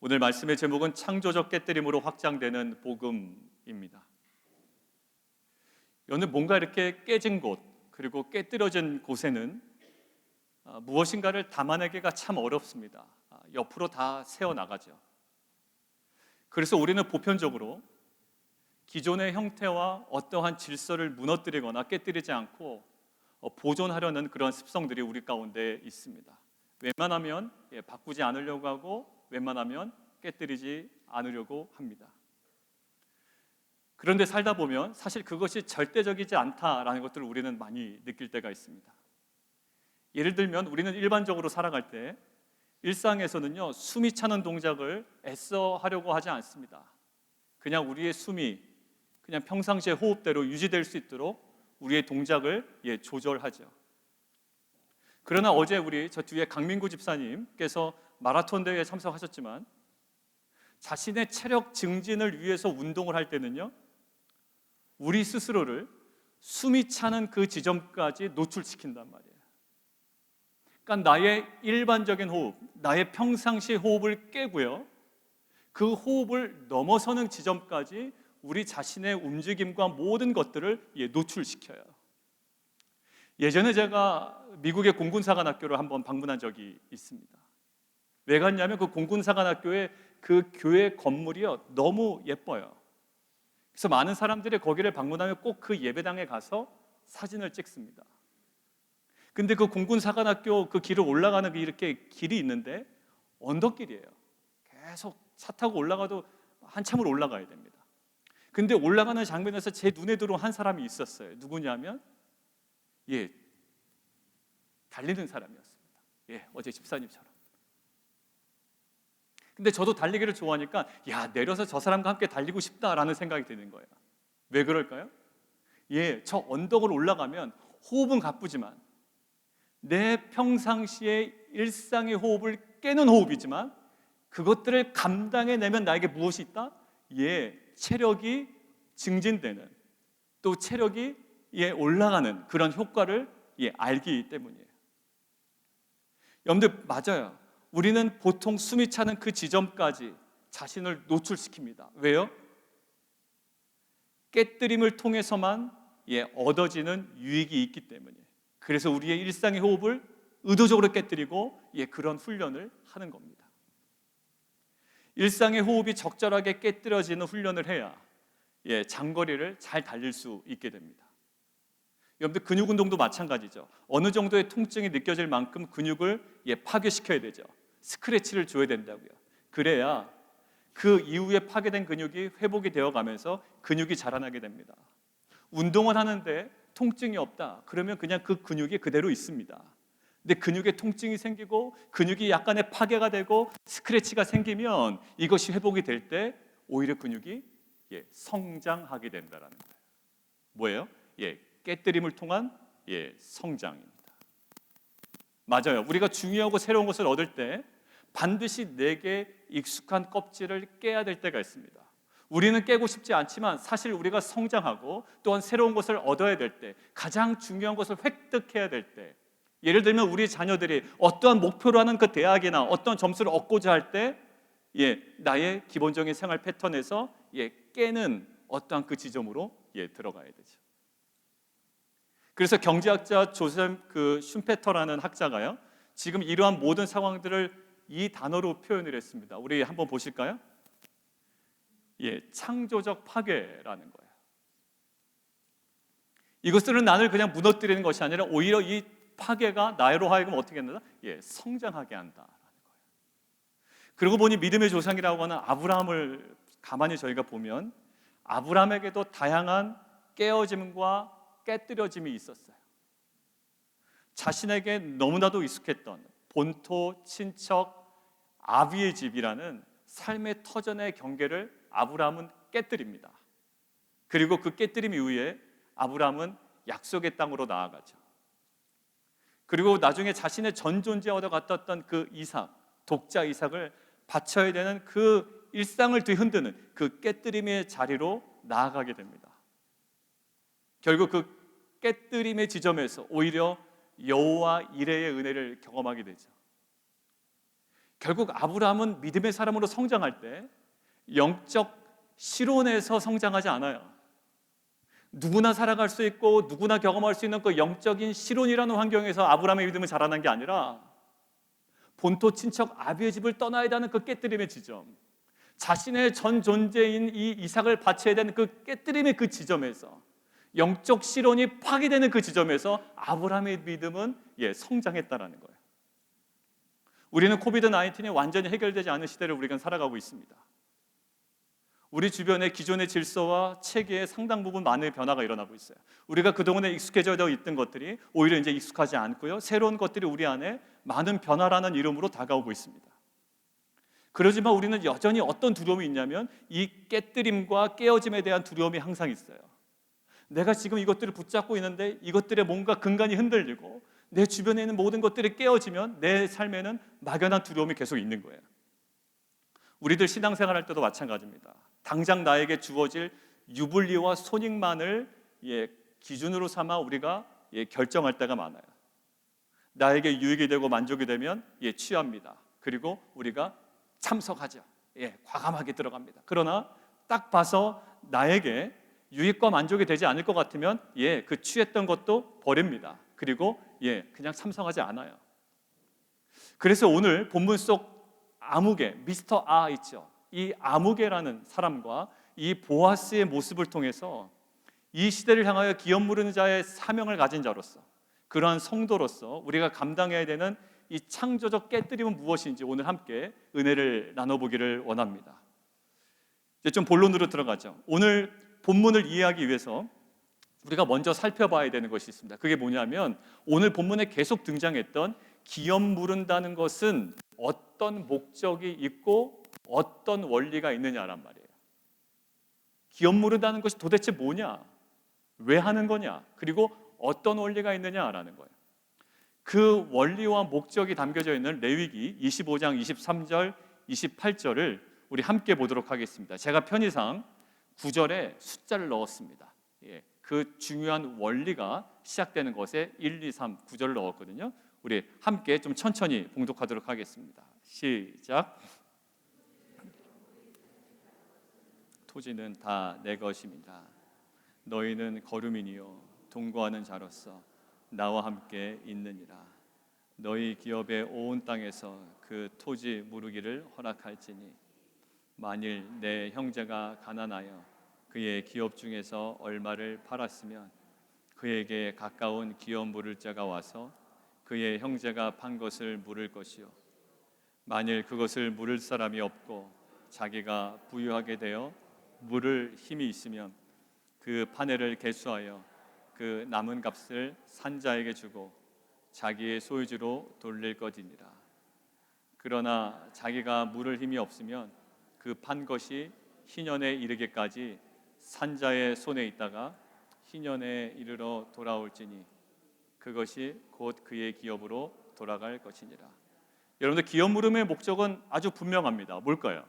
오늘 말씀의 제목은 창조적 깨뜨림으로 확장되는 복음입니다. 오늘 뭔가 이렇게 깨진 곳, 그리고 깨뜨려진 곳에는 무엇인가를 담아내기가 참 어렵습니다. 옆으로 다 새어나가죠. 그래서 우리는 보편적으로 기존의 형태와 어떠한 질서를 무너뜨리거나 깨뜨리지 않고 보존하려는 그런 습성들이 우리 가운데 있습니다. 웬만하면 바꾸지 않으려고 하고 웬만하면 깨뜨리지 않으려고 합니다. 그런데 살다 보면 사실 그것이 절대적이지 않다라는 것들을 우리는 많이 느낄 때가 있습니다. 예를 들면 우리는 일반적으로 살아갈 때 일상에서는요, 숨이 차는 동작을 애써 하려고 하지 않습니다. 그냥 우리의 숨이 그냥 평상시의 호흡대로 유지될 수 있도록 우리의 동작을 조절하죠. 그러나 어제 우리 저 뒤에 강민구 집사님께서 마라톤 대회에 참석하셨지만 자신의 체력 증진을 위해서 운동을 할 때는요, 우리 스스로를 숨이 차는 그 지점까지 노출시킨단 말이에요. 그러니까 나의 일반적인 호흡, 나의 평상시 호흡을 깨고요, 그 호흡을 넘어서는 지점까지 우리 자신의 움직임과 모든 것들을 노출시켜요. 예전에 제가 미국의 공군사관학교를 한번 방문한 적이 있습니다. 왜 갔냐면 그 공군사관학교의 그 교회 건물이요, 너무 예뻐요. 그래서 많은 사람들이 거기를 방문하면 꼭 그 예배당에 가서 사진을 찍습니다. 근데 그 공군사관학교 그 길을 올라가는 이렇게 길이 있는데 언덕길이에요. 계속 차 타고 올라가도 한참을 올라가야 됩니다. 근데 올라가는 장면에서 제 눈에 들어온 한 사람이 있었어요. 누구냐면 달리는 사람이었습니다. 어제 집사님처럼. 근데 저도 달리기를 좋아하니까 내려서 저 사람과 함께 달리고 싶다라는 생각이 드는 거예요. 왜 그럴까요? 저 언덕을 올라가면 호흡은 가쁘지만 내 평상시의 일상의 호흡을 깨는 호흡이지만 그것들을 감당해내면 나에게 무엇이 있다? 체력이 증진되는, 또 체력이 올라가는 그런 효과를 알기 때문이에요. 여러분들 맞아요. 우리는 보통 숨이 차는 그 지점까지 자신을 노출시킵니다. 왜요? 깨뜨림을 통해서만 얻어지는 유익이 있기 때문이에요. 그래서 우리의 일상의 호흡을 의도적으로 깨뜨리고 그런 훈련을 하는 겁니다. 일상의 호흡이 적절하게 깨뜨려지는 훈련을 해야 장거리를 잘 달릴 수 있게 됩니다. 여러분들 근육 운동도 마찬가지죠. 어느 정도의 통증이 느껴질 만큼 근육을 파괴시켜야 되죠. 스크래치를 줘야 된다고요. 그래야 그 이후에 파괴된 근육이 회복이 되어가면서 근육이 자라나게 됩니다. 운동을 하는데 통증이 없다, 그러면 그냥 그 근육이 그대로 있습니다. 근데 근육에 통증이 생기고 근육이 약간의 파괴가 되고 스크래치가 생기면 이것이 회복이 될 때 오히려 근육이 성장하게 된다는 거예요. 뭐예요? 깨뜨림을 통한 성장입니다. 맞아요. 우리가 중요하고 새로운 것을 얻을 때 반드시 내게 익숙한 껍질을 깨야 될 때가 있습니다. 우리는 깨고 싶지 않지만 사실 우리가 성장하고 또한 새로운 것을 얻어야 될 때, 가장 중요한 것을 획득해야 될 때, 예를 들면 우리 자녀들이 어떠한 목표로 하는 그 대학이나 어떤 점수를 얻고자 할 때 나의 기본적인 생활 패턴에서 깨는 어떠한 그 지점으로 들어가야 되죠. 그래서 경제학자 조셉 슌페터라는 학자가요, 지금 이러한 모든 상황들을 이 단어로 표현을 했습니다. 우리 한번 보실까요? 창조적 파괴라는 거예요. 이것들은 나를 그냥 무너뜨리는 것이 아니라 오히려 이 파괴가 나로 하여금 어떻게 한다? 성장하게 한다라는 거예요. 그러고 보니 믿음의 조상이라고 하는 아브라함을 가만히 저희가 보면 아브라함에게도 다양한 깨어짐과 깨뜨려짐이 있었어요. 자신에게 너무나도 익숙했던 본토, 친척, 아비의 집이라는 삶의 터전의 경계를 아브라함은 깨뜨립니다. 그리고 그 깨뜨림 이후에 아브라함은 약속의 땅으로 나아가죠. 그리고 나중에 자신의 전 존재 얻어 갖다 그 이삭, 독자 이삭을 바쳐야 되는 그 일상을 뒤흔드는 그 깨뜨림의 자리로 나아가게 됩니다. 결국 그 깨뜨림의 지점에서 오히려 여호와 이레의 은혜를 경험하게 되죠. 결국 아브라함은 믿음의 사람으로 성장할 때 영적 실온에서 성장하지 않아요. 누구나 살아갈 수 있고 누구나 경험할 수 있는 그 영적인 실온이라는 환경에서 아브라함의 믿음은 자라난 게 아니라 본토 친척 아비의 집을 떠나야 되는 그 깨뜨림의 지점, 자신의 전 존재인 이 이삭을 바쳐야 되는 그 깨뜨림의 그 지점에서, 영적 실온이 파괴되는 그 지점에서 아브라함의 믿음은 성장했다라는 거예요. 우리는 코비드-19이 완전히 해결되지 않은 시대를 우리가 살아가고 있습니다. 우리 주변의 기존의 질서와 체계에 상당 부분 많은 변화가 일어나고 있어요. 우리가 그동안에 익숙해져 있던 것들이 오히려 이제 익숙하지 않고요, 새로운 것들이 우리 안에 많은 변화라는 이름으로 다가오고 있습니다. 그러지만 우리는 여전히 어떤 두려움이 있냐면 이 깨뜨림과 깨어짐에 대한 두려움이 항상 있어요. 내가 지금 이것들을 붙잡고 있는데 이것들의 뭔가 근간이 흔들리고 내 주변에 있는 모든 것들이 깨어지면 내 삶에는 막연한 두려움이 계속 있는 거예요. 우리들 신앙생활 할 때도 마찬가지입니다. 당장 나에게 주어질 유불리와 손익만을 기준으로 삼아 우리가 결정할 때가 많아요. 나에게 유익이 되고 만족이 되면 취합니다. 그리고 우리가 참석하죠. 과감하게 들어갑니다. 그러나 딱 봐서 나에게 유익과 만족이 되지 않을 것 같으면 그 취했던 것도 버립니다. 그리고 그냥 참석하지 않아요. 그래서 오늘 본문 속 아무개, 미스터 아 있죠. 이 아무개라는 사람과 이 보아스의 모습을 통해서 이 시대를 향하여 기업 무르는 자의 사명을 가진 자로서, 그러한 성도로서 우리가 감당해야 되는 이 창조적 깨뜨림은 무엇인지 오늘 함께 은혜를 나눠보기를 원합니다. 이제 좀 본론으로 들어가죠. 오늘 본문을 이해하기 위해서 우리가 먼저 살펴봐야 되는 것이 있습니다. 그게 뭐냐면 오늘 본문에 계속 등장했던 기업 무른다는 것은 어떤 목적이 있고 어떤 원리가 있느냐란 말이에요. 기업 무른다는 것이 도대체 뭐냐? 왜 하는 거냐? 그리고 어떤 원리가 있느냐라는 거예요. 그 원리와 목적이 담겨져 있는 레위기 25장 23절 28절을 우리 함께 보도록 하겠습니다. 제가 편의상 9절에 숫자를 넣었습니다. 그 중요한 원리가 시작되는 것에 1, 2, 3, 9절을 넣었거든요. 우리 함께 좀 천천히 봉독하도록 하겠습니다. 시작. 토지는 다 내 것입니다. 너희는 거류민이요 동거하는 자로서 나와 함께 있느니라. 너희 기업의 온 땅에서 그 토지 무르기를 허락할지니 만일 내 형제가 가난하여 그의 기업 중에서 얼마를 팔았으면 그에게 가까운 기업 물을 자가 와서 그의 형제가 판 것을 물을 것이요 만일 그것을 물을 사람이 없고 자기가 부유하게 되어 물을 힘이 있으면 그 판회를 개수하여 그 남은 값을 산자에게 주고 자기의 소유주로 돌릴 것이니라. 그러나 자기가 물을 힘이 없으면 그 판 것이 희년에 이르기까지 산자의 손에 있다가 희년에 이르러 돌아올지니 그것이 곧 그의 기업으로 돌아갈 것이니라. 여러분들 기업 물음의 목적은 아주 분명합니다. 뭘까요?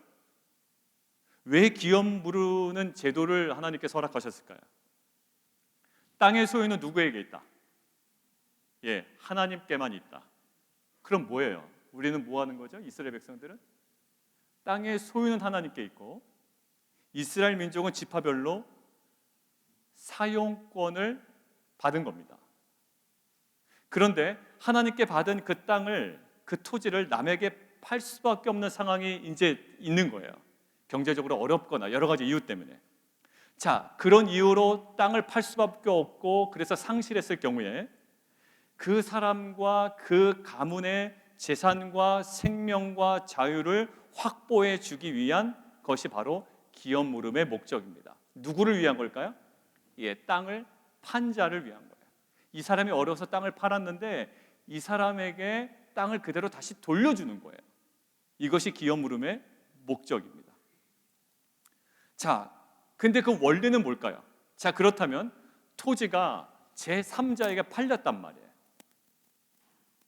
왜 기업 무르는 제도를 하나님께서 허락하셨을까요? 땅의 소유는 누구에게 있다? 하나님께만 있다. 그럼 뭐예요? 우리는 뭐 하는 거죠? 이스라엘 백성들은 땅의 소유는 하나님께 있고 이스라엘 민족은 지파별로 사용권을 받은 겁니다. 그런데 하나님께 받은 그 땅을, 그 토지를 남에게 팔 수밖에 없는 상황이 이제 있는 거예요. 경제적으로 어렵거나 여러 가지 이유 때문에. 자, 그런 이유로 땅을 팔 수밖에 없고 그래서 상실했을 경우에 그 사람과 그 가문의 재산과 생명과 자유를 확보해 주기 위한 것이 바로 기업 무름의 목적입니다. 누구를 위한 걸까요? 땅을 판 자를 위한 거예요. 이 사람이 어려서 땅을 팔았는데 이 사람에게 땅을 그대로 다시 돌려주는 거예요. 이것이 기업 무름의 목적입니다. 자, 근데 그 원리는 뭘까요? 자, 그렇다면 토지가 제3자에게 팔렸단 말이에요.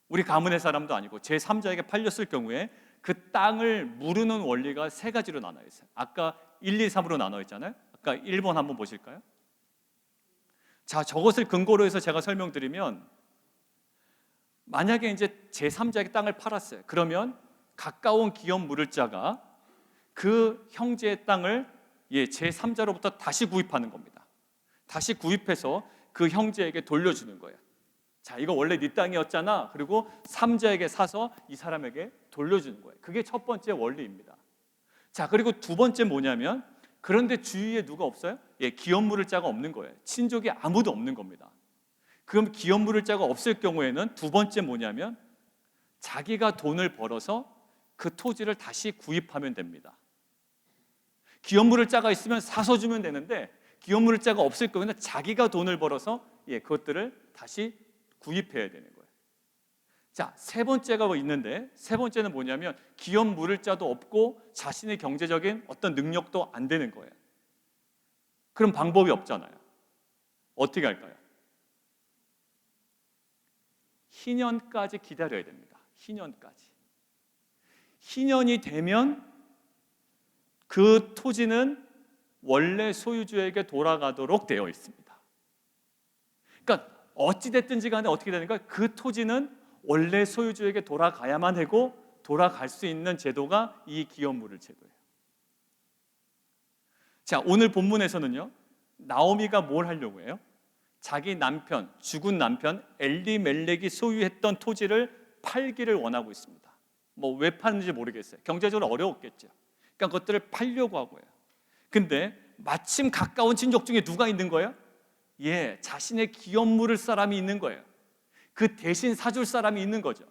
우리 가문의 사람도 아니고 제3자에게 팔렸을 경우에 그 땅을 무르는 원리가 세 가지로 나눠 있어요. 아까 1, 2, 3으로 나눠 있잖아요. 아까 1번 한번 보실까요? 자, 저것을 근거로 해서 제가 설명드리면 만약에 이제 제3자에게 땅을 팔았어요. 그러면 가까운 기업 물을 자가 그 형제의 땅을 제3자로부터 다시 구입하는 겁니다. 다시 구입해서 그 형제에게 돌려주는 거예요. 자, 이거 원래 네 땅이었잖아. 그리고 3자에게 사서 이 사람에게 돌려주는 거예요. 그게 첫 번째 원리입니다. 자, 그리고 두 번째 뭐냐면, 그런데 주위에 누가 없어요? 기업 물을 자가 없는 거예요. 친족이 아무도 없는 겁니다. 그럼 기업 물을 자가 없을 경우에는 두 번째 뭐냐면, 자기가 돈을 벌어서 그 토지를 다시 구입하면 됩니다. 기업 물을 자가 있으면 사서 주면 되는데, 기업 물을 자가 없을 경우에는 자기가 돈을 벌어서 그것들을 다시 구입해야 되는 거예요. 자, 세 번째가 있는데, 세 번째는 뭐냐면 기업 물을 자도 없고 자신의 경제적인 어떤 능력도 안 되는 거예요. 그럼 방법이 없잖아요. 어떻게 할까요? 희년까지 기다려야 됩니다. 희년까지. 희년이 되면 그 토지는 원래 소유주에게 돌아가도록 되어 있습니다. 그러니까 어찌됐든지 간에 어떻게 되는가, 그 토지는 원래 소유주에게 돌아가야만 하고 돌아갈 수 있는 제도가 이 기업물을 제도예요. 자, 오늘 본문에서는요, 나오미가 뭘 하려고 해요? 자기 남편, 죽은 남편 엘리멜렉이 소유했던 토지를 팔기를 원하고 있습니다. 뭐 왜 파는지 모르겠어요. 경제적으로 어려웠겠죠. 그러니까 그것들을 팔려고 하고요. 근데 마침 가까운 친족 중에 누가 있는 거예요? 자신의 기업 물을 사람이 있는 거예요. 그 대신 사줄 사람이 있는 거죠.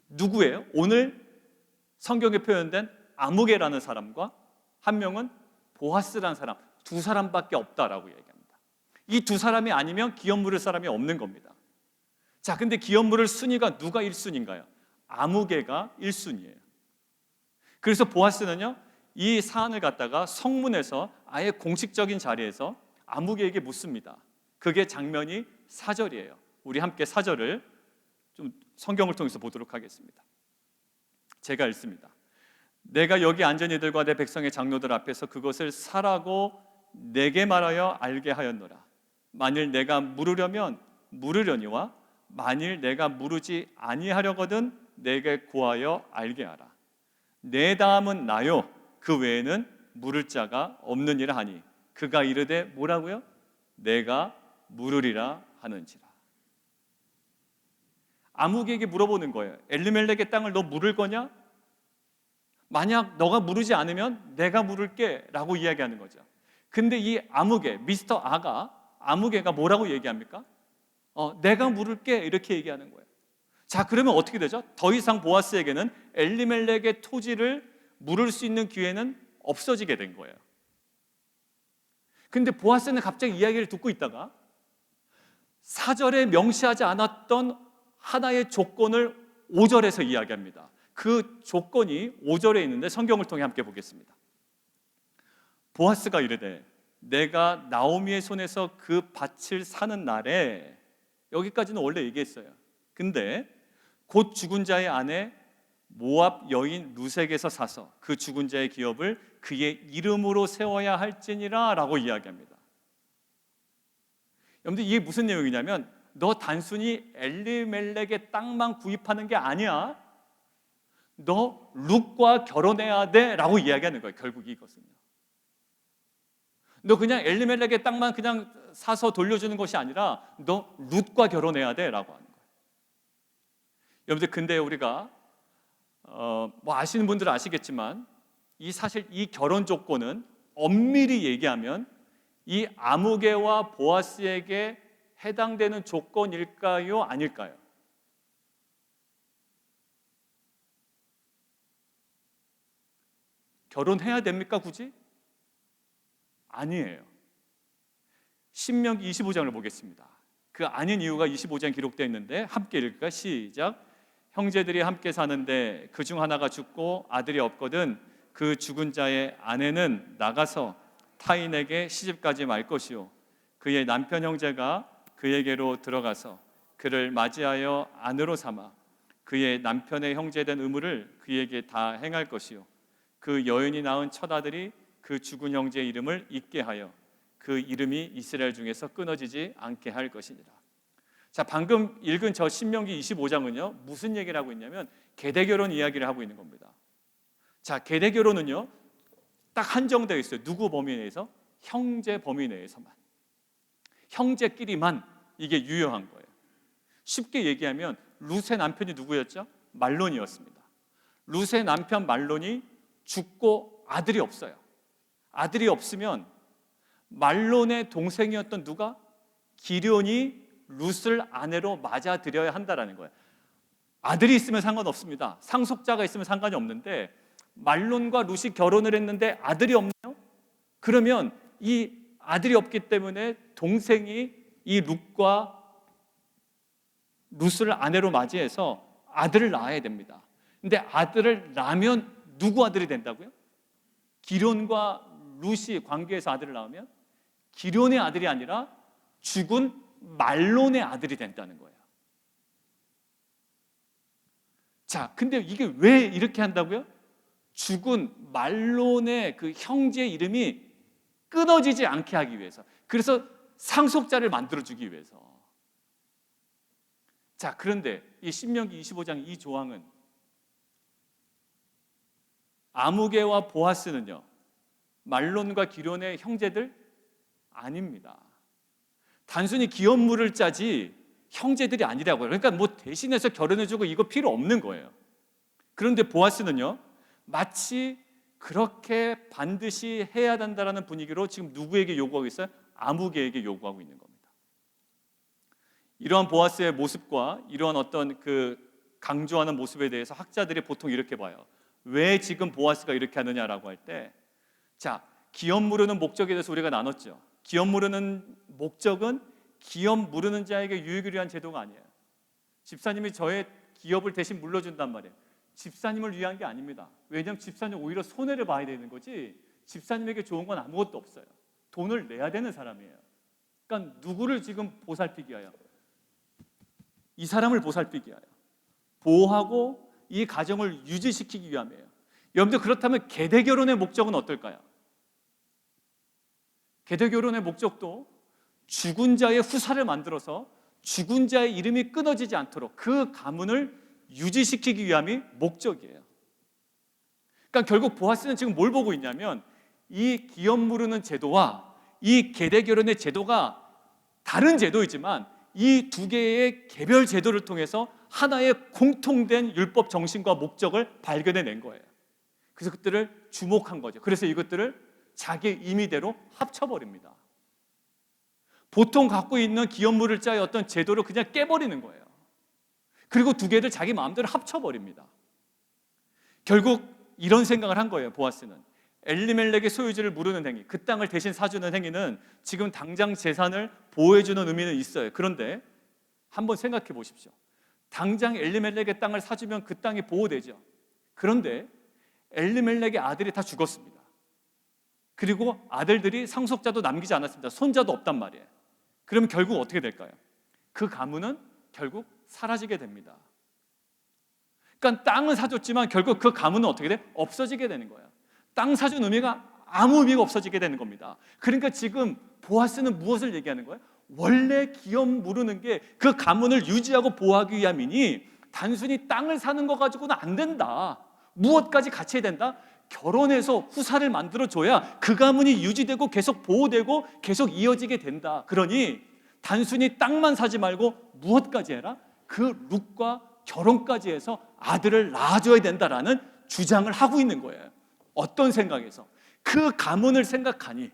누구예요? 오늘 성경에 표현된 아무개라는 사람과 한 명은 보아스라는 사람, 두 사람밖에 없다라고 얘기합니다. 이 두 사람이 아니면 기업 물을 사람이 없는 겁니다. 자, 근데 기업 물을 순위가 누가 1순위인가요? 아무개가 1순위예요. 그래서 보아스는요, 이 사안을 갖다가 성문에서 아예 공식적인 자리에서 아무개에게 묻습니다. 그게 장면이 4절이에요. 우리 함께 4절을 좀 성경을 통해서 보도록 하겠습니다. 제가 읽습니다. 내가 여기 앉은 이들과 내 백성의 장로들 앞에서 그것을 사라고 내게 말하여 알게 하였노라. 만일 내가 물으려면 물으려니와 만일 내가 물으지 아니하려거든 내게 구하여 알게 하라. 내 다음은 나요. 그 외에는 물을 자가 없느니라 하니 그가 이르되 뭐라고요? 내가 물으리라 하는지라. 아무개에게 물어보는 거예요. 엘리멜렉의 땅을 너 물을 거냐? 만약 너가 물으지 않으면 내가 물을게 라고 이야기하는 거죠. 근데 이 아무개, 미스터 아무개가 뭐라고 얘기합니까? 내가 물을게 이렇게 얘기하는 거예요. 자, 그러면 어떻게 되죠? 더 이상 보아스에게는 엘리멜렉의 토지를 물을 수 있는 기회는 없어지게 된 거예요. 근데 보아스는 갑자기 이야기를 듣고 있다가 4절에 명시하지 않았던 하나의 조건을 5절에서 이야기합니다. 그 조건이 5절에 있는데 성경을 통해 함께 보겠습니다. 보아스가 이르되 내가 나오미의 손에서 그 밭을 사는 날에, 여기까지는 원래 얘기했어요. 근데 곧 죽은 자의 아내 모압 여인 루색에서 사서 그 죽은 자의 기업을 그의 이름으로 세워야 할지니라 라고 이야기합니다. 여러분들 이게 무슨 내용이냐면 너 단순히 엘리멜렉의 땅만 구입하는 게 아니야. 너 룻과 결혼해야 돼 라고 이야기하는 거예요. 결국 이것은요. 너 그냥 엘리멜렉의 땅만 그냥 사서 돌려주는 것이 아니라 너 룻과 결혼해야 돼 라고 하는 거예요. 여러분들 근데 우리가 뭐 아시는 분들은 아시겠지만 사실 이 결혼 조건은 엄밀히 얘기하면 이 아무개와 보아스에게 해당되는 조건일까요? 아닐까요? 결혼해야 됩니까 굳이? 아니에요. 신명기 25장을 보겠습니다. 그 아닌 이유가 25장에 기록되어 있는데 함께 읽을까요? 시작. 형제들이 함께 사는데 그중 하나가 죽고 아들이 없거든 그 죽은 자의 아내는 나가서 타인에게 시집가지 말 것이요 그의 남편 형제가 그에게로 들어가서 그를 맞이하여 아내로 삼아 그의 남편의 형제된 의무를 그에게 다 행할 것이요 그 여인이 낳은 첫 아들이 그 죽은 형제의 이름을 잊게 하여 그 이름이 이스라엘 중에서 끊어지지 않게 할 것이니라. 자, 방금 읽은 저 신명기 25장은요 무슨 얘기를 하고 있냐면 계대결혼 이야기를 하고 있는 겁니다. 자, 계대결혼은요 딱 한정되어 있어요. 누구 범위 내에서? 형제 범위 내에서만, 형제끼리만 이게 유효한 거예요. 쉽게 얘기하면 룻의 남편이 누구였죠? 말론이었습니다. 룻의 남편 말론이 죽고 아들이 없어요. 아들이 없으면 말론의 동생이었던 누가? 기럧이 룻을 아내로 맞아들여야 한다라는 거예요. 아들이 있으면 상관없습니다. 상속자가 있으면 상관이 없는데 말론과 룻이 결혼을 했는데 아들이 없네요? 그러면 이 아들이 없기 때문에 동생이 이 룻을 아내로 맞이해서 아들을 낳아야 됩니다. 근데 아들을 낳으면 누구 아들이 된다고요? 기럧과 룻이 관계에서 아들을 낳으면 기럧의 아들이 아니라 죽은 말론의 아들이 된다는 거예요. 자, 근데 이게 왜 이렇게 한다고요? 죽은 말론의 그 형제의 이름이 끊어지지 않게 하기 위해서, 그래서 상속자를 만들어주기 위해서. 자, 그런데 이 신명기 25장 이 조항은 아무개와 보아스는요 말론과 기럧의 형제들 아닙니다. 단순히 기업물을 짜지 형제들이 아니라고요. 그러니까 뭐 대신해서 결혼해주고 이거 필요 없는 거예요. 그런데 보아스는요 마치 그렇게 반드시 해야 된다는 분위기로 지금 누구에게 요구하고 있어요? 아무개에게 요구하고 있는 겁니다. 이러한 보아스의 모습과 이러한 어떤 그 강조하는 모습에 대해서 학자들이 보통 이렇게 봐요. 왜 지금 보아스가 이렇게 하느냐라고 할 때, 자, 기업 무르는 목적에 대해서 우리가 나눴죠. 기업 무르는 목적은 기업 무르는 자에게 유익을 위한 제도가 아니에요. 집사님이 저의 기업을 대신 물려준단 말이에요. 집사님을 위한 게 아닙니다. 왜냐하면 집사님 오히려 손해를 봐야 되는 거지 집사님에게 좋은 건 아무것도 없어요. 돈을 내야 되는 사람이에요. 그러니까 누구를 지금 보살피기 위하여? 이 사람을 보살피기 위하여, 보호하고 이 가정을 유지시키기 위함이에요. 여러분들, 그렇다면 계대결혼의 목적은 어떨까요? 계대결혼의 목적도 죽은 자의 후사를 만들어서 죽은 자의 이름이 끊어지지 않도록 그 가문을 유지시키기 위함이 목적이에요. 그러니까 결국 보아스는 지금 뭘 보고 있냐면 이 기업 무르는 제도와 이 계대결혼의 제도가 다른 제도이지만 이 두 개의 개별 제도를 통해서 하나의 공통된 율법 정신과 목적을 발견해낸 거예요. 그래서 그것들을 주목한 거죠. 그래서 이것들을 자기 임의대로 합쳐버립니다. 보통 갖고 있는 기업물을 짜의 어떤 제도를 그냥 깨버리는 거예요. 그리고 두 개를 자기 마음대로 합쳐버립니다. 결국 이런 생각을 한 거예요. 보아스는 엘리멜렉의 소유지를 무르는 행위, 그 땅을 대신 사주는 행위는 지금 당장 재산을 보호해주는 의미는 있어요. 그런데 한번 생각해 보십시오. 당장 엘리멜렉의 땅을 사주면 그 땅이 보호되죠. 그런데 엘리멜렉의 아들이 다 죽었습니다. 그리고 아들들이 상속자도 남기지 않았습니다. 손자도 없단 말이에요. 그러면 결국 어떻게 될까요? 그 가문은 결국 사라지게 됩니다. 그러니까 땅은 사줬지만 결국 그 가문은 어떻게 돼? 없어지게 되는 거예요. 땅 사준 의미가 아무 의미가 없어지게 되는 겁니다. 그러니까 지금 보아스는 무엇을 얘기하는 거예요? 원래 기업 무르는 게 그 가문을 유지하고 보호하기 위함이니 단순히 땅을 사는 거 가지고는 안 된다. 무엇까지 같이 해야 된다? 결혼해서 후사를 만들어줘야 그 가문이 유지되고 계속 보호되고 계속 이어지게 된다. 그러니 단순히 땅만 사지 말고 무엇까지 해라? 그 룻과 결혼까지 해서 아들을 낳아줘야 된다라는 주장을 하고 있는 거예요. 어떤 생각에서? 그 가문을 생각하니,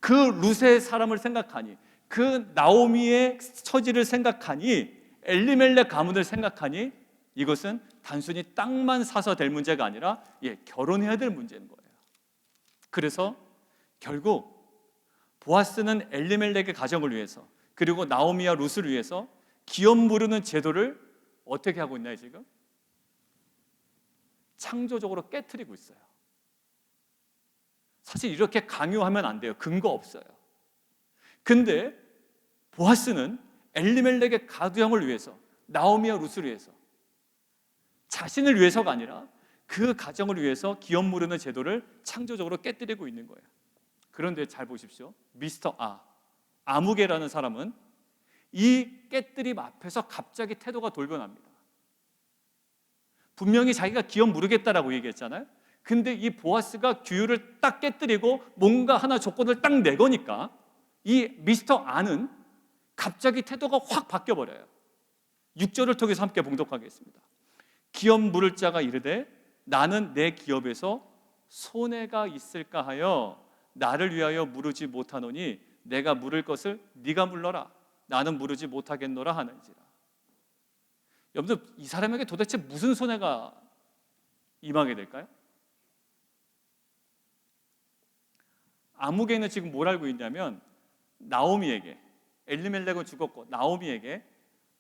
그 룻의 사람을 생각하니, 그 나오미의 처지를 생각하니, 엘리멜렉 가문을 생각하니 이것은 단순히 땅만 사서 될 문제가 아니라 결혼해야 될 문제인 거예요. 그래서 결국 보아스는 엘리멜렉의 가정을 위해서, 그리고 나오미와 룻을 위해서 기업 무르는 제도를 어떻게 하고 있나요? 지금 창조적으로 깨트리고 있어요. 사실 이렇게 강요하면 안 돼요. 근거 없어요. 근데 보아스는 엘리멜렉의 가두형을 위해서, 나오미와 룻을 위해서, 자신을 위해서가 아니라 그 가정을 위해서 기업 무르는 제도를 창조적으로 깨뜨리고 있는 거예요. 그런데 잘 보십시오. 미스터 아무개라는 사람은 이 깨뜨림 앞에서 갑자기 태도가 돌변합니다. 분명히 자기가 기업 무르겠다라고 얘기했잖아요. 근데 이 보아스가 규율을 딱 깨뜨리고 뭔가 하나 조건을 딱 내거니까 이 미스터 안은 갑자기 태도가 확 바뀌어버려요. 6절을 통해서 함께 봉독하겠습니다. 기업 물을 자가 이르되 나는 내 기업에서 손해가 있을까 하여 나를 위하여 물으지 못하노니 내가 물을 것을 네가 물러라. 나는 물으지 못하겠노라 하는지라. 여러분들, 이 사람에게 도대체 무슨 손해가 임하게 될까요? 아무개는 지금 뭘 알고 있냐면 나오미에게, 엘리멜렉은 죽었고 나오미에게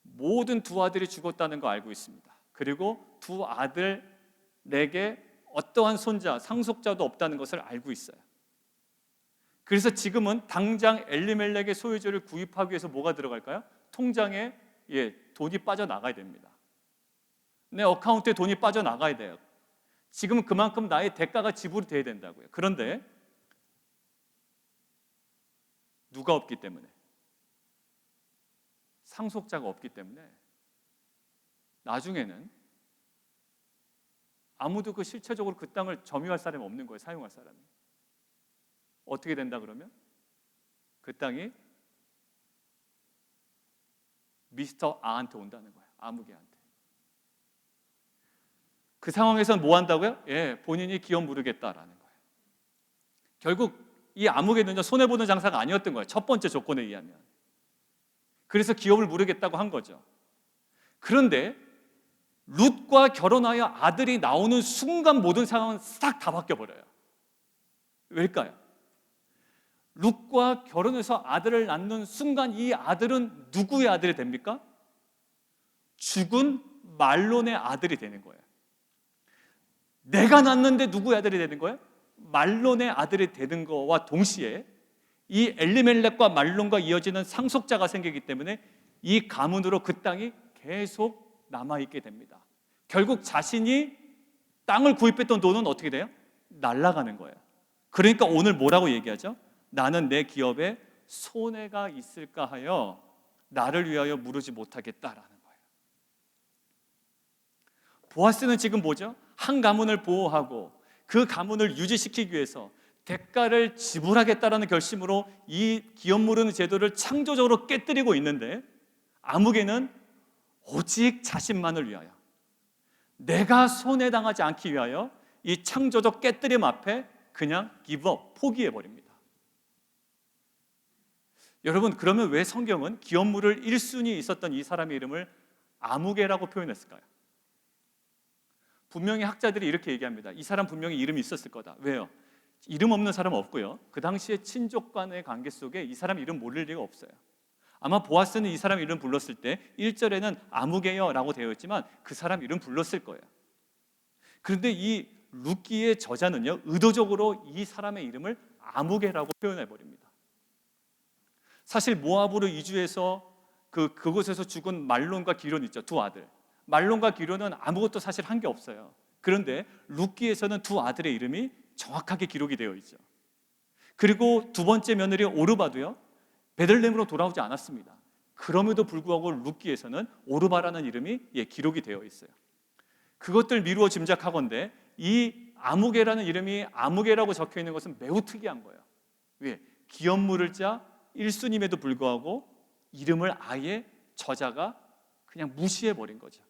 모든 두 아들이 죽었다는 거 알고 있습니다. 그리고 두 아들에게 어떠한 손자, 상속자도 없다는 것을 알고 있어요. 그래서 지금은 당장 엘리멜렉의 소유주를 구입하기 위해서 뭐가 들어갈까요? 통장에 돈이 빠져나가야 됩니다. 내 어카운트에 돈이 빠져나가야 돼요. 지금 그만큼 나의 대가가 지불이 돼야 된다고요. 그런데 누가 없기 때문에, 상속자가 없기 때문에 나중에는 아무도 그 실체적으로 그 땅을 점유할 사람이 없는 거예요. 사용할 사람이. 어떻게 된다 그러면? 그 땅이 미스터 아한테 온다는 거예요. 아무개한테. 그 상황에서는 뭐 한다고요? 본인이 기업 무르겠다라는 거예요. 결국 이 아무개는요, 손해보는 장사가 아니었던 거예요. 첫 번째 조건에 의하면. 그래서 기업을 무르겠다고 한 거죠. 그런데 룻과 결혼하여 아들이 나오는 순간 모든 상황은 싹 다 바뀌어버려요. 왜일까요? 룻과 결혼해서 아들을 낳는 순간 이 아들은 누구의 아들이 됩니까? 죽은 말론의 아들이 되는 거예요. 내가 낳는데 누구의 아들이 되는 거예요? 말론의 아들이 되는 거와 동시에 이 엘리멜렉과 말론과 이어지는 상속자가 생기기 때문에 이 가문으로 그 땅이 계속 남아있게 됩니다. 결국 자신이 땅을 구입했던 돈은 어떻게 돼요? 날아가는 거예요. 그러니까 오늘 뭐라고 얘기하죠? 나는 내 기업에 손해가 있을까 하여 나를 위하여 물으지 못하겠다라는 거예요. 보아스는 지금 뭐죠? 한 가문을 보호하고 그 가문을 유지시키기 위해서 대가를 지불하겠다라는 결심으로 이 기업 무르는 제도를 창조적으로 깨뜨리고 있는데, 아무개는 오직 자신만을 위하여, 내가 손해당하지 않기 위하여 이 창조적 깨뜨림 앞에 그냥 기브업, 포기해버립니다. 여러분, 그러면 왜 성경은 기업 물을 1순위 있었던 이 사람의 이름을 아무개라고 표현했을까요? 분명히 학자들이 이렇게 얘기합니다. 이 사람 분명히 이름이 있었을 거다. 왜요? 이름 없는 사람은 없고요. 그 당시에 친족 간의 관계 속에 이 사람 이름 모를 리가 없어요. 아마 보아스는 이 사람 이름 불렀을 때 1절에는 아무개요 라고 되어 있지만 그 사람 이름 불렀을 거예요. 그런데 이 룻기의 저자는요, 의도적으로 이 사람의 이름을 아무개라고 표현해버립니다. 사실 모압으로 이주해서 그곳에서 죽은 말론과 기론 있죠. 두 아들. 말론과 기론은 아무것도 사실 한 게 없어요. 그런데 룻기에서는 두 아들의 이름이 정확하게 기록이 되어 있죠. 그리고 두 번째 며느리 오르바도요, 베들레헴으로 돌아오지 않았습니다. 그럼에도 불구하고 룻기에서는 오르바라는 이름이 기록이 되어 있어요. 그것들 미루어 짐작하건대 이 아무개라는 이름이 아무개라고 적혀 있는 것은 매우 특이한 거예요. 왜? 기업 물을 자 1순임에도 불구하고 이름을 아예 저자가 그냥 무시해버린 거죠.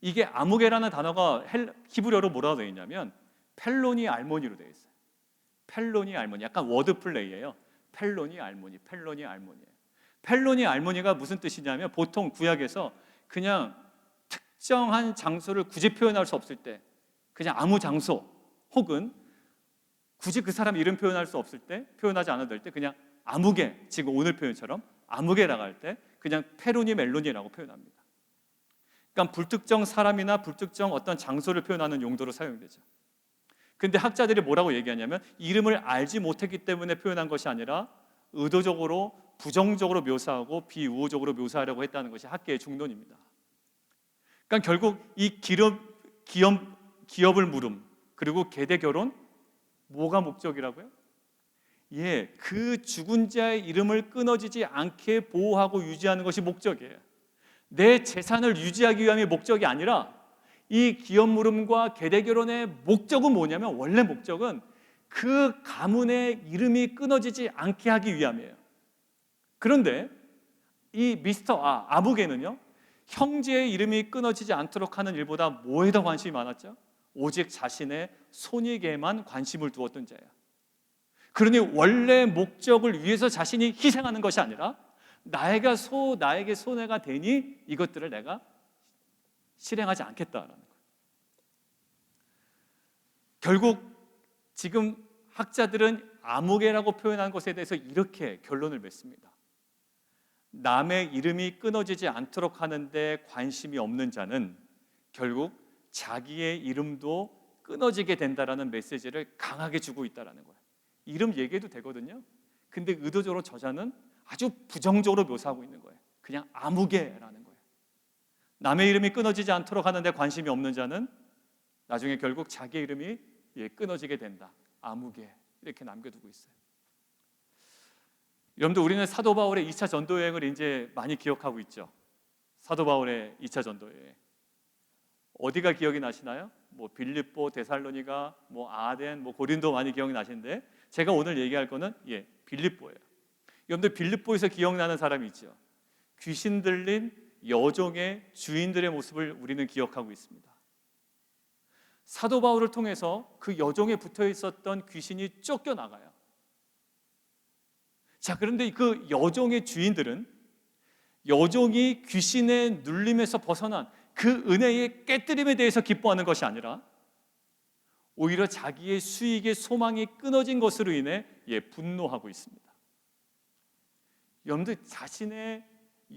이게 아무개라는 단어가 히브리어로 뭐라고 되어 있냐면 펠로니 알모니로 되어 있어요. 펠로니 알모니, 약간 워드 플레이예요. 펠로니 알모니, 펠로니 알모니예요. 펠로니 알모니가 무슨 뜻이냐면 보통 구약에서 그냥 특정한 장소를 굳이 표현할 수 없을 때, 그냥 아무 장소 혹은 굳이 그 사람 이름 표현할 수 없을 때, 표현하지 않아도 될 때 그냥 아무개, 지금 오늘 표현처럼 아무개라고 할 때 그냥 페로니 멜로니라고 표현합니다. 그러니까 불특정 사람이나 불특정 어떤 장소를 표현하는 용도로 사용되죠. 근데 학자들이 뭐라고 얘기하냐면 이름을 알지 못했기 때문에 표현한 것이 아니라 의도적으로 부정적으로 묘사하고 비우호적으로 묘사하려고 했다는 것이 학계의 중론입니다. 그러니까 결국 이 기업을 물음 그리고 계대 결혼, 뭐가 목적이라고요? 그 죽은 자의 이름을 끊어지지 않게 보호하고 유지하는 것이 목적이에요. 내 재산을 유지하기 위함이 목적이 아니라 이 기업 물음과 계대 결혼의 목적은 뭐냐면, 원래 목적은 그 가문의 이름이 끊어지지 않게 하기 위함이에요. 그런데 이 미스터 아무개는요, 형제의 이름이 끊어지지 않도록 하는 일보다 뭐에 더 관심이 많았죠? 오직 자신의 손익에만 관심을 두었던 자예요. 그러니 원래 목적을 위해서 자신이 희생하는 것이 아니라 나에게 손해가 되니 이것들을 내가 실행하지 않겠다라는 거예요. 결국 지금 학자들은 아무개라고 표현한 것에 대해서 이렇게 결론을 맺습니다. 남의 이름이 끊어지지 않도록 하는데 관심이 없는 자는 결국 자기의 이름도 끊어지게 된다라는 메시지를 강하게 주고 있다라는 거예요. 이름 얘기해도 되거든요. 근데 의도적으로 저자는 아주 부정적으로 묘사하고 있는 거예요. 그냥 아무개라는 거예요. 남의 이름이 끊어지지 않도록 하는데 관심이 없는 자는 나중에 결국 자기의 이름이 끊어지게 된다. 아무개, 이렇게 남겨두고 있어요. 여러분들, 우리는 사도 바울의 2차 전도 여행을 이제 많이 기억하고 있죠. 사도 바울의 2차 전도 여행, 어디가 기억이 나시나요? 빌립보, 데살로니가, 아덴, 고린도 많이 기억이 나시는데, 제가 오늘 얘기할 거는 빌립보예요. 여러분들, 빌립보에서 기억나는 사람이 있죠. 귀신 들린 여종의 주인들의 모습을 우리는 기억하고 있습니다. 사도 바울을 통해서 그 여종에 붙어 있었던 귀신이 쫓겨나가요. 자, 그런데 그 여종의 주인들은 여종이 귀신의 눌림에서 벗어난 그 은혜의 깨뜨림에 대해서 기뻐하는 것이 아니라 오히려 자기의 수익의 소망이 끊어진 것으로 인해 분노하고 있습니다. 여러분들, 자신의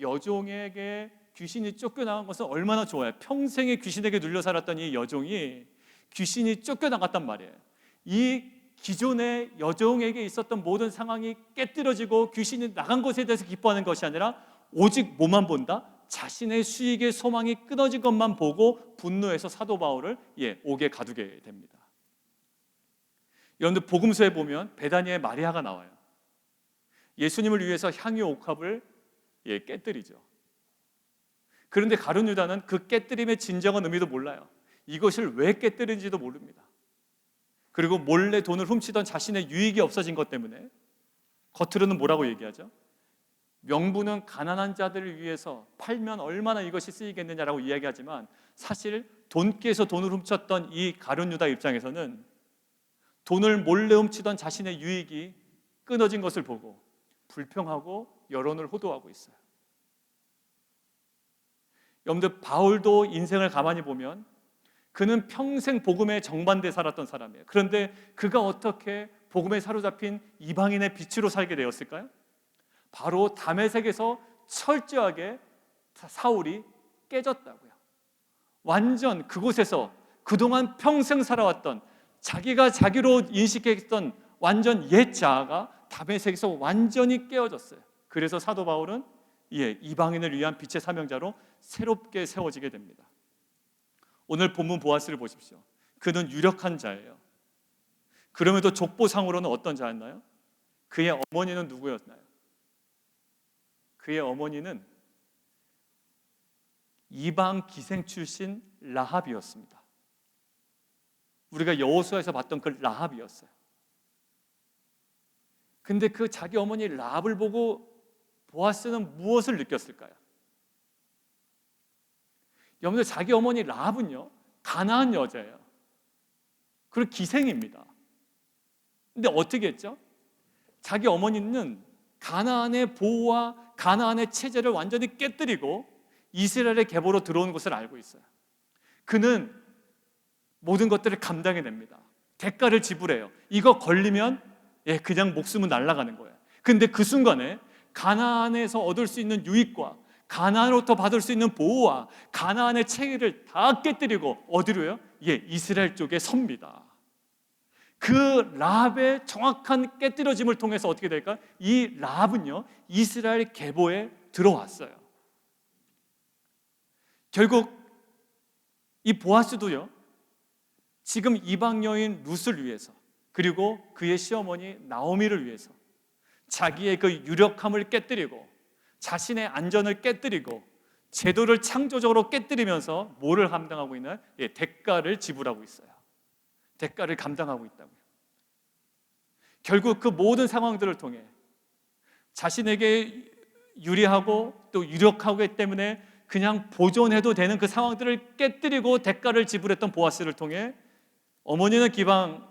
여종에게 귀신이 쫓겨나간 것은 얼마나 좋아요. 평생에 귀신에게 눌려 살았던 이 여종이 귀신이 쫓겨나갔단 말이에요. 이 기존의 여종에게 있었던 모든 상황이 깨뜨려지고 귀신이 나간 것에 대해서 기뻐하는 것이 아니라 오직 뭐만 본다? 자신의 수익의 소망이 끊어진 것만 보고 분노해서 사도 바울을 옥에 가두게 됩니다. 여러분들, 복음서에 보면 베다니아의 마리아가 나와요. 예수님을 위해서 향유 옥합을 깨뜨리죠. 그런데 가룟 유다는 그 깨뜨림의 진정한 의미도 몰라요. 이것을 왜 깨뜨린지도 모릅니다. 그리고 몰래 돈을 훔치던 자신의 유익이 없어진 것 때문에 겉으로는 뭐라고 얘기하죠? 명분은 가난한 자들을 위해서 팔면 얼마나 이것이 쓰이겠느냐라고 이야기하지만, 사실 돈께서 돈을 훔쳤던 이 가룟 유다 입장에서는 돈을 몰래 훔치던 자신의 유익이 끊어진 것을 보고 불평하고 여론을 호도하고 있어요. 여러분들, 바울도 인생을 가만히 보면 그는 평생 복음에 정반대에 살았던 사람이에요. 그런데 그가 어떻게 복음에 사로잡힌 이방인의 빛으로 살게 되었을까요? 바로 다메섹에서 철저하게 사울이 깨졌다고요. 완전 그곳에서 그동안 평생 살아왔던, 자기가 자기로 인식했던 완전 옛 자아가 다메섹에서 완전히 깨어졌어요. 그래서 사도 바울은 이방인을 위한 빛의 사명자로 새롭게 세워지게 됩니다. 오늘 본문 보아스를 보십시오. 그는 유력한 자예요. 그럼에도 족보상으로는 어떤 자였나요? 그의 어머니는 누구였나요? 그의 어머니는 이방 기생 출신 라합이었습니다. 우리가 여호수아에서 봤던 그 라합이었어요. 근데 그 자기 어머니 라합을 보고 보아스는 무엇을 느꼈을까요? 여러분들, 자기 어머니 라합은요, 가나안 여자예요. 그리고 기생입니다. 근데 어떻게 했죠? 자기 어머니는 가나안의 보호와 가나안의 체제를 완전히 깨뜨리고 이스라엘의 계보로 들어온 것을 알고 있어요. 그는 모든 것들을 감당해냅니다. 대가를 지불해요. 이거 걸리면 그냥 목숨은 날아가는 거예요. 근데 그 순간에 가나안에서 얻을 수 있는 유익과 가나안으로부터 받을 수 있는 보호와 가나안의 체계를 다 깨뜨리고 어디로요? 이스라엘 쪽에 섭니다. 그 라합의 정확한 깨뜨려짐을 통해서 어떻게 될까? 이 라합은요, 이스라엘 계보에 들어왔어요. 결국 이 보아스도요, 지금 이방 여인 룻을 위해서, 그리고 그의 시어머니 나오미를 위해서 자기의 그 유력함을 깨뜨리고 자신의 안전을 깨뜨리고 제도를 창조적으로 깨뜨리면서 뭐를 감당하고 있나요? 대가를 지불하고 있어요. 대가를 감당하고 있다고요. 결국 그 모든 상황들을 통해 자신에게 유리하고 또 유력하기 때문에 그냥 보존해도 되는 그 상황들을 깨뜨리고 대가를 지불했던 보아스를 통해 어머니는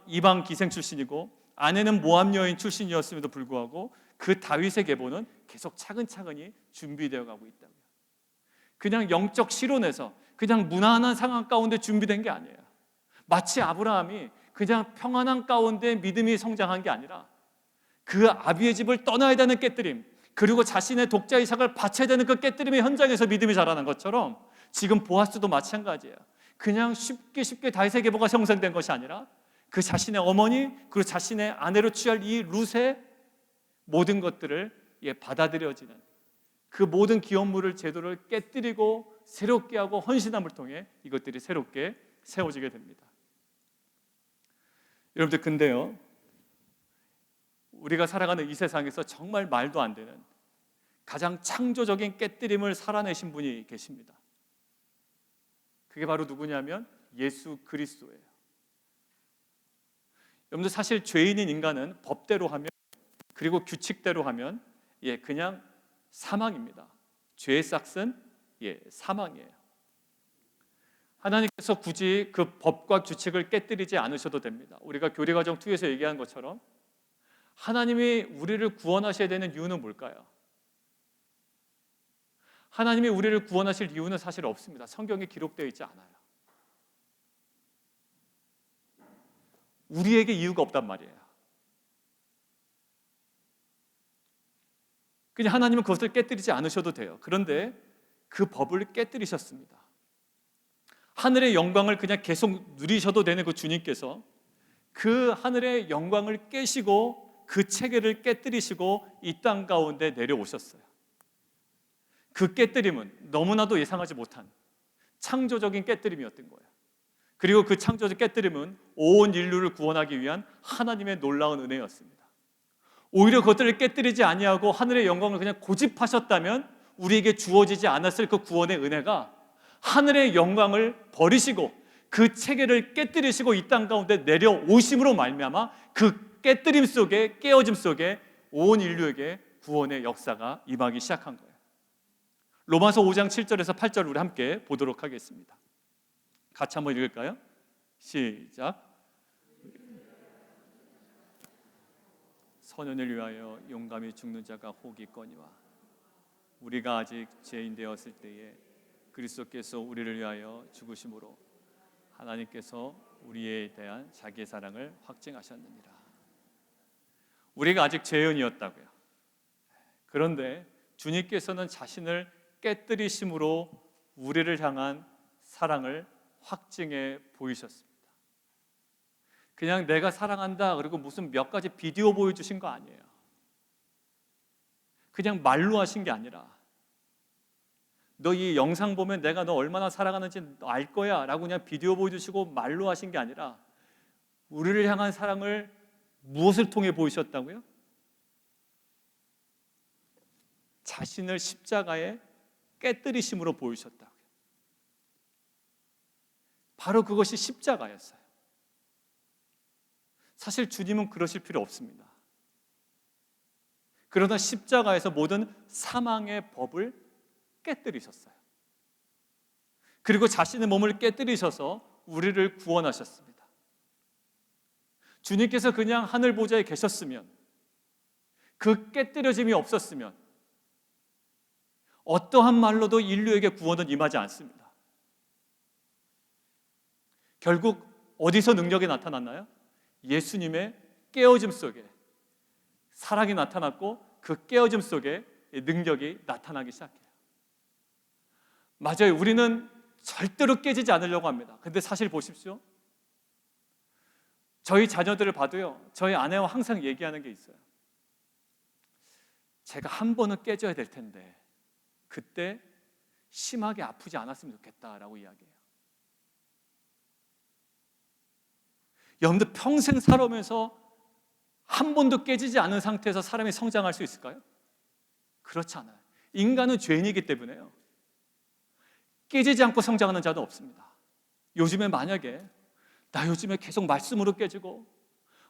이방 기생 출신이고 아내는 모압 여인 출신이었음에도 불구하고 그 다윗의 계보는 계속 차근차근히 준비되어 가고 있다고요. 그냥 영적 실온에서 그냥 무난한 상황 가운데 준비된 게 아니에요. 마치 아브라함이 그냥 평안한 가운데 믿음이 성장한 게 아니라 그 아비의 집을 떠나야 되는 깨뜨림, 그리고 자신의 독자 이삭을 바쳐야 되는 그 깨뜨림의 현장에서 믿음이 자라는 것처럼 지금 보아스도 마찬가지예요. 그냥 쉽게 다윗의 계보가 형성된 것이 아니라 그 자신의 어머니 그리고 자신의 아내로 취할 이 룻의 모든 것들을 받아들여지는 그 모든 기업물을 제도를 깨뜨리고 새롭게 하고 헌신함을 통해 이것들이 새롭게 세워지게 됩니다. 여러분들, 근데요, 우리가 살아가는 이 세상에서 정말 말도 안 되는 가장 창조적인 깨뜨림을 살아내신 분이 계십니다. 그게 바로 누구냐면 예수 그리스도예요. 여러분들, 사실 죄인인 인간은 법대로 하면 그리고 규칙대로 하면 그냥 사망입니다. 죄의 싹은 사망이에요. 하나님께서 굳이 그 법과 규칙을 깨뜨리지 않으셔도 됩니다. 우리가 교리과정 2에서 얘기한 것처럼 하나님이 우리를 구원하셔야 되는 이유는 뭘까요? 하나님이 우리를 구원하실 이유는 사실 없습니다. 성경에 기록되어 있지 않아요. 우리에게 이유가 없단 말이에요. 그냥 하나님은 그것을 깨뜨리지 않으셔도 돼요. 그런데 그 법을 깨뜨리셨습니다. 하늘의 영광을 그냥 계속 누리셔도 되는 그 주님께서 그 하늘의 영광을 깨시고 그 체계를 깨뜨리시고 이 땅 가운데 내려오셨어요. 그 깨뜨림은 너무나도 예상하지 못한 창조적인 깨뜨림이었던 거예요. 그리고 그 창조적 깨뜨림은 온 인류를 구원하기 위한 하나님의 놀라운 은혜였습니다. 오히려 그것들을 깨뜨리지 아니하고 하늘의 영광을 그냥 고집하셨다면 우리에게 주어지지 않았을 그 구원의 은혜가 하늘의 영광을 버리시고 그 체계를 깨뜨리시고 이 땅 가운데 내려오심으로 말미암아 그 깨뜨림 속에, 깨어짐 속에 온 인류에게 구원의 역사가 임하기 시작한 거예요. 로마서 5장 7절에서 8절 우리 함께 보도록 하겠습니다. 같이 한번 읽을까요? 시작. 선연을 위하여 용감히 죽는 자가 혹 있거니와 우리가 아직 죄인 되었을 때에 그리스도께서 우리를 위하여 죽으심으로 하나님께서 우리에 대한 자기의 사랑을 확증하셨느니라. 우리가 아직 죄인이었다고요. 그런데 주님께서는 자신을 깨뜨리심으로 우리를 향한 사랑을 확증해 보이셨습니다. 그냥 내가 사랑한다 그리고 무슨 몇 가지 비디오 보여주신 거 아니에요. 그냥 말로 하신 게 아니라 너 이 영상 보면 내가 너 얼마나 사랑하는지 알 거야 라고 그냥 비디오 보여주시고 말로 하신 게 아니라 우리를 향한 사랑을 무엇을 통해 보이셨다고요? 자신을 십자가에 깨뜨리심으로 보이셨다고요. 바로 그것이 십자가였어요. 사실 주님은 그러실 필요 없습니다. 그러나 십자가에서 모든 사망의 법을 깨뜨리셨어요. 그리고 자신의 몸을 깨뜨리셔서 우리를 구원하셨습니다. 주님께서 그냥 하늘 보좌에 계셨으면, 그 깨뜨려짐이 없었으면 어떠한 말로도 인류에게 구원은 임하지 않습니다. 결국 어디서 능력이 나타났나요? 예수님의 깨어짐 속에 사랑이 나타났고 그 깨어짐 속에 능력이 나타나기 시작해요. 맞아요. 우리는 절대로 깨지지 않으려고 합니다. 근데 사실 보십시오. 저희 자녀들을 봐도요, 저희 아내와 항상 얘기하는 게 있어요. 제가 한 번은 깨져야 될 텐데 그때 심하게 아프지 않았으면 좋겠다라고 이야기해요. 여러분들 평생 살아오면서 한 번도 깨지지 않은 상태에서 사람이 성장할 수 있을까요? 그렇지 않아요. 인간은 죄인이기 때문에요. 깨지지 않고 성장하는 자는 없습니다. 요즘에 만약에 나 요즘에 계속 말씀으로 깨지고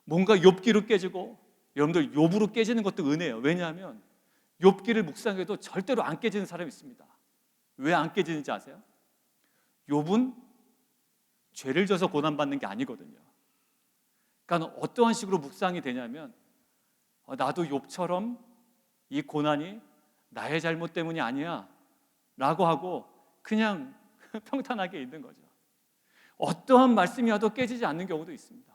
뭔가 욥기로 깨지고, 여러분들 욥으로 깨지는 것도 은혜예요. 왜냐하면 욥기를 묵상해도 절대로 안 깨지는 사람이 있습니다. 왜 안 깨지는지 아세요? 욥은 죄를 져서 고난받는 게 아니거든요. 그러니까 어떠한 식으로 묵상이 되냐면 나도 욥처럼 이 고난이 나의 잘못 때문이 아니야 라고 하고 그냥 평탄하게 있는 거죠. 어떠한 말씀이 와도 깨지지 않는 경우도 있습니다.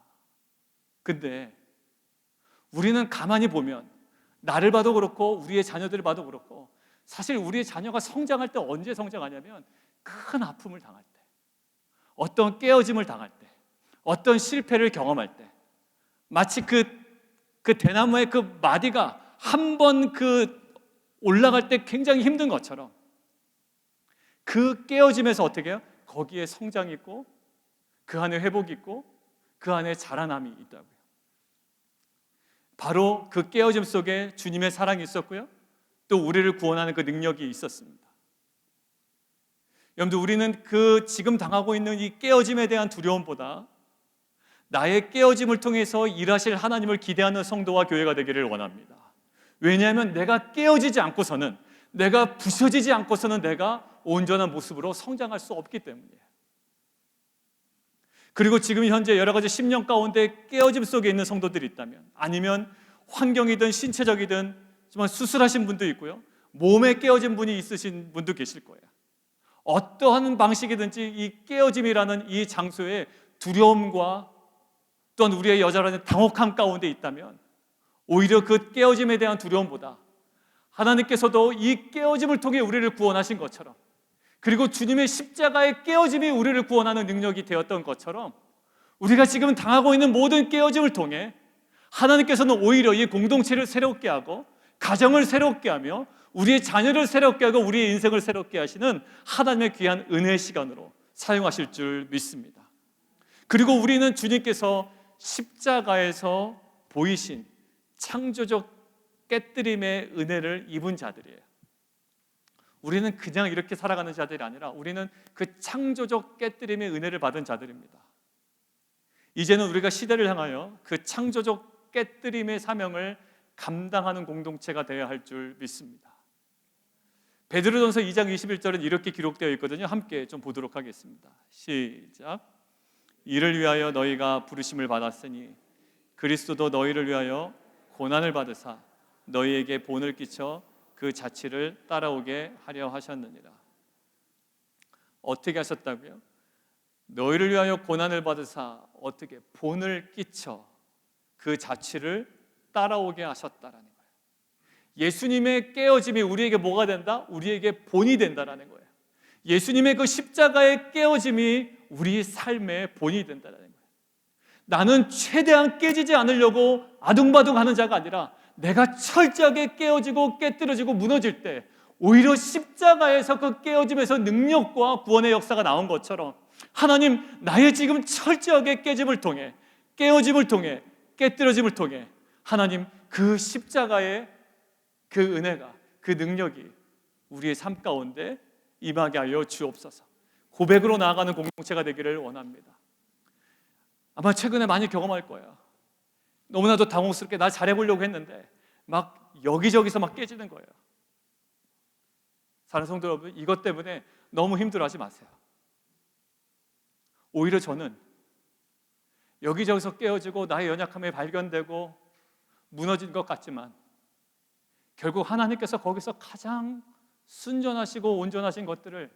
근데 우리는 가만히 보면 나를 봐도 그렇고 우리의 자녀들을 봐도 그렇고, 사실 우리의 자녀가 성장할 때 언제 성장하냐면 큰 아픔을 당할 때, 어떤 깨어짐을 당할 때, 어떤 실패를 경험할 때, 마치 그 대나무의 그 마디가 한 번 올라갈 때 굉장히 힘든 것처럼 그 깨어짐에서 어떻게 해요? 거기에 성장이 있고 그 안에 회복이 있고 그 안에 자라남이 있다고요. 바로 그 깨어짐 속에 주님의 사랑이 있었고요, 또 우리를 구원하는 그 능력이 있었습니다. 여러분들, 우리는 그 지금 당하고 있는 이 깨어짐에 대한 두려움보다 나의 깨어짐을 통해서 일하실 하나님을 기대하는 성도와 교회가 되기를 원합니다. 왜냐하면 내가 깨어지지 않고서는, 내가 부서지지 않고서는 내가 온전한 모습으로 성장할 수 없기 때문이에요. 그리고 지금 현재 여러 가지 심령 가운데 깨어짐 속에 있는 성도들이 있다면, 아니면 환경이든 신체적이든 정말 수술하신 분도 있고요, 몸에 깨어진 분이 있으신 분도 계실 거예요. 어떠한 방식이든지 이 깨어짐이라는 이 장소에 두려움과 또한 우리의 여자라는 당혹함 가운데 있다면, 오히려 그 깨어짐에 대한 두려움보다 하나님께서도 이 깨어짐을 통해 우리를 구원하신 것처럼, 그리고 주님의 십자가의 깨어짐이 우리를 구원하는 능력이 되었던 것처럼, 우리가 지금 당하고 있는 모든 깨어짐을 통해 하나님께서는 오히려 이 공동체를 새롭게 하고 가정을 새롭게 하며 우리의 자녀를 새롭게 하고 우리의 인생을 새롭게 하시는 하나님의 귀한 은혜의 시간으로 사용하실 줄 믿습니다. 그리고 우리는 주님께서 십자가에서 보이신 창조적 깨뜨림의 은혜를 입은 자들이에요. 우리는 그냥 이렇게 살아가는 자들이 아니라 우리는 그 창조적 깨뜨림의 은혜를 받은 자들입니다. 이제는 우리가 시대를 향하여 그 창조적 깨뜨림의 사명을 감당하는 공동체가 되어야 할 줄 믿습니다. 베드로전서 2장 21절은 이렇게 기록되어 있거든요. 함께 좀 보도록 하겠습니다. 시작. 이를 위하여 너희가 부르심을 받았으니 그리스도도 너희를 위하여 고난을 받으사 너희에게 본을 끼쳐 그 자취를 따라오게 하려 하셨느니라. 어떻게 하셨다고요? 너희를 위하여 고난을 받으사 어떻게 본을 끼쳐 그 자취를 따라오게 하셨다라는 거예요. 예수님의 깨어짐이 우리에게 뭐가 된다? 우리에게 본이 된다라는 거예요. 예수님의 그 십자가의 깨어짐이 우리 삶의 본이 된다는 거예요. 나는 최대한 깨지지 않으려고 아둥바둥하는 자가 아니라 내가 철저하게 깨어지고 깨뜨려지고 무너질 때 오히려 십자가에서 그 깨어짐에서 능력과 구원의 역사가 나온 것처럼, 하나님, 나의 지금 철저하게 깨짐을 통해, 깨어짐을 통해, 깨뜨려짐을 통해 하나님 그 십자가의 그 은혜가, 그 능력이 우리의 삶 가운데 임하게 하여 주옵소서. 고백으로 나아가는 공동체가 되기를 원합니다. 아마 최근에 많이 경험할 거예요. 너무나도 당혹스럽게 나 잘해보려고 했는데 막 여기저기서 막 깨지는 거예요. 사랑하는 성도 여러분, 이것 때문에 너무 힘들어하지 마세요. 오히려 저는 여기저기서 깨어지고 나의 연약함이 발견되고 무너진 것 같지만 결국 하나님께서 거기서 가장 순전하시고 온전하신 것들을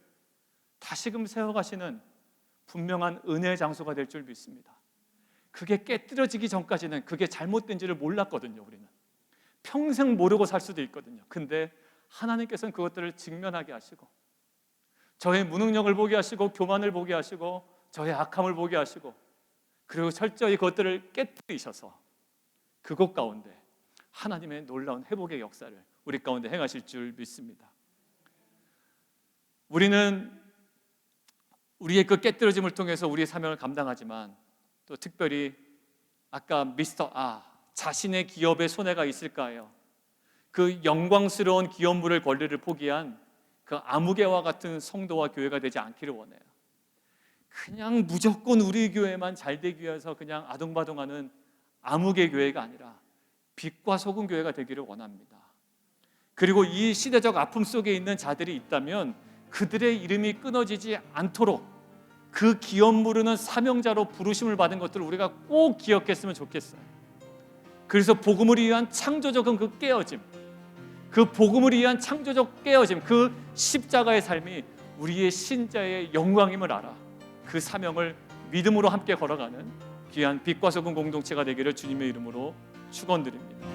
다시금 세워가시는 분명한 은혜의 장소가 될 줄 믿습니다. 그게 깨뜨려지기 전까지는 그게 잘못된지를 몰랐거든요. 우리는 평생 모르고 살 수도 있거든요. 근데 하나님께서는 그것들을 직면하게 하시고 저의 무능력을 보게 하시고 교만을 보게 하시고 저의 악함을 보게 하시고, 그리고 철저히 그것들을 깨뜨리셔서 그곳 가운데 하나님의 놀라운 회복의 역사를 우리 가운데 행하실 줄 믿습니다. 우리는 우리의 그 깨뜨려짐을 통해서 우리의 사명을 감당하지만 또 특별히 아까 미스터 자신의 기업에 손해가 있을까요? 그 영광스러운 기업물을 권리를 포기한 그 아무개와 같은 성도와 교회가 되지 않기를 원해요. 그냥 무조건 우리 교회만 잘 되기 위해서 그냥 아둥바둥하는 아무개 교회가 아니라 빛과 소금 교회가 되기를 원합니다. 그리고 이 시대적 아픔 속에 있는 자들이 있다면 그들의 이름이 끊어지지 않도록 그 기업 모르는 사명자로 부르심을 받은 것들을 우리가 꼭 기억했으면 좋겠어요. 그래서 복음을 위한 창조적인 그 깨어짐, 그 복음을 위한 창조적 깨어짐, 그 십자가의 삶이 우리의 신자의 영광임을 알아 그 사명을 믿음으로 함께 걸어가는 귀한 빛과 소금 공동체가 되기를 주님의 이름으로 축원드립니다.